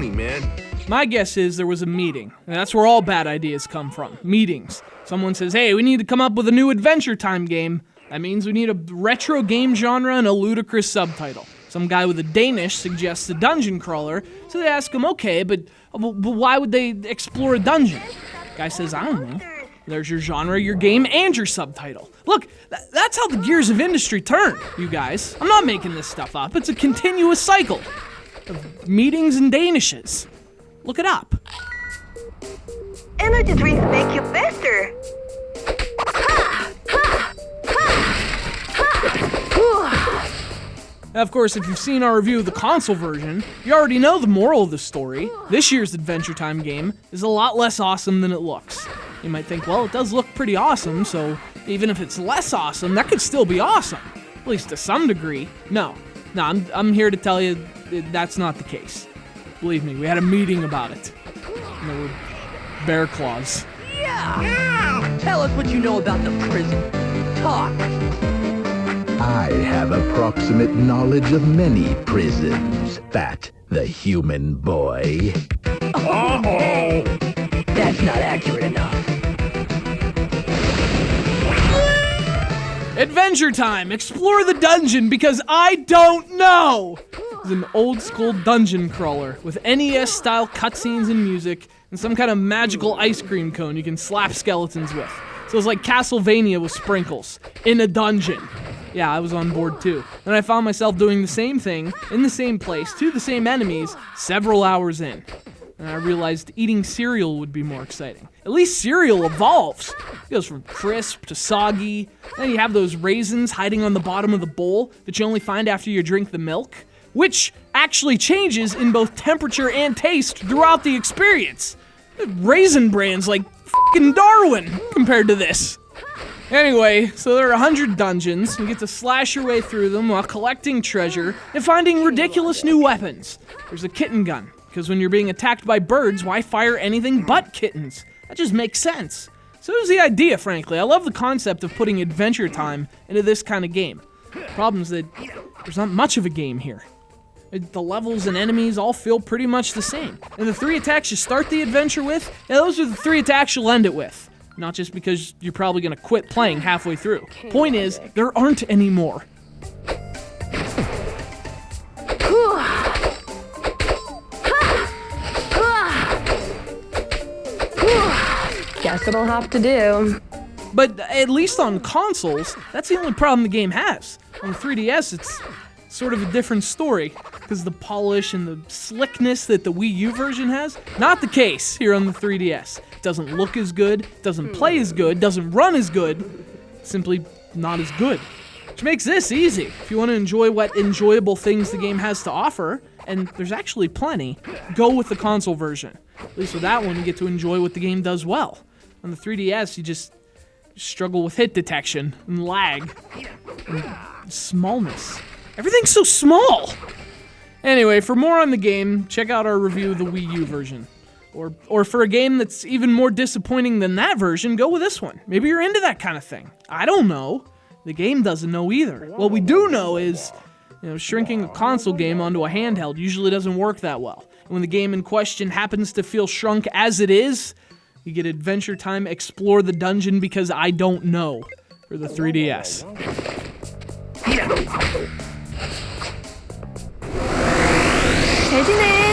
baloney, man. My guess is there was a meeting, and that's where all bad ideas come from. Meetings. Someone says, hey, we need to come up with a new Adventure Time game. That means we need a retro game genre and a ludicrous subtitle. Some guy with a Danish suggests a dungeon crawler, so they ask him, okay, but why would they explore a dungeon? Guy says, I don't know. There's your genre, your game, and your subtitle. Look, that's how the gears of industry turn, you guys. I'm not making this stuff up. It's a continuous cycle of meetings and Danishes. Look it up. Energy drinks make you better. Now, of course, if you've seen our review of the console version, you already know the moral of the story. This year's Adventure Time game is a lot less awesome than it looks. You might think, well, it does look pretty awesome, so even if it's less awesome, that could still be awesome. At least to some degree. No, I'm here to tell you that's not the case. Believe me, we had a meeting about it. And there were bear claws. Yeah! Tell us what you know about the prison. Talk. I have approximate knowledge of many prisons, Fat the human boy. Uh-oh! That's not accurate enough. Adventure Time! Explore the dungeon because I don't know! It's an old school dungeon crawler with NES-style cutscenes and music and some kind of magical ice cream cone you can slap skeletons with. So it's like Castlevania with sprinkles in a dungeon. Yeah, I was on board too. And I found myself doing the same thing, in the same place, to the same enemies, several hours in. And I realized eating cereal would be more exciting. At least cereal evolves. It goes from crisp to soggy. Then you have those raisins hiding on the bottom of the bowl that you only find after you drink the milk, which actually changes in both temperature and taste throughout the experience. Raisin Bran's like f***ing Darwin compared to this. Anyway, so there are 100 dungeons. You get to slash your way through them while collecting treasure and finding ridiculous new weapons. There's a kitten gun, because when you're being attacked by birds, why fire anything but kittens? That just makes sense. So it was the idea, frankly. I love the concept of putting Adventure Time into this kind of game. The problem is that there's not much of a game here. The levels and enemies all feel pretty much the same. And the 3 attacks you start the adventure with, yeah, those are the 3 attacks you'll end it with. Not just because you're probably going to quit playing halfway through. Point is, there aren't any more. Guess it'll have to do. But at least on consoles, that's the only problem the game has. On the 3DS, it's sort of a different story, because the polish and the slickness that the Wii U version has, not the case here on the 3DS. It doesn't look as good, doesn't play as good, doesn't run as good, simply not as good. Which makes this easy. If you want to enjoy what enjoyable things the game has to offer, and there's actually plenty, go with the console version. At least with that one, you get to enjoy what the game does well. On the 3DS, you just struggle with hit detection and lag and smallness. Everything's so small! Anyway, for more on the game, check out our review of the Wii U version. Or for a game that's even more disappointing than that version, go with this one. Maybe you're into that kind of thing. I don't know. The game doesn't know either. What we do know is, shrinking a console game onto a handheld usually doesn't work that well. And when the game in question happens to feel shrunk as it is, you get Adventure Time Explore the Dungeon because I don't know for the 3DS. 대진해.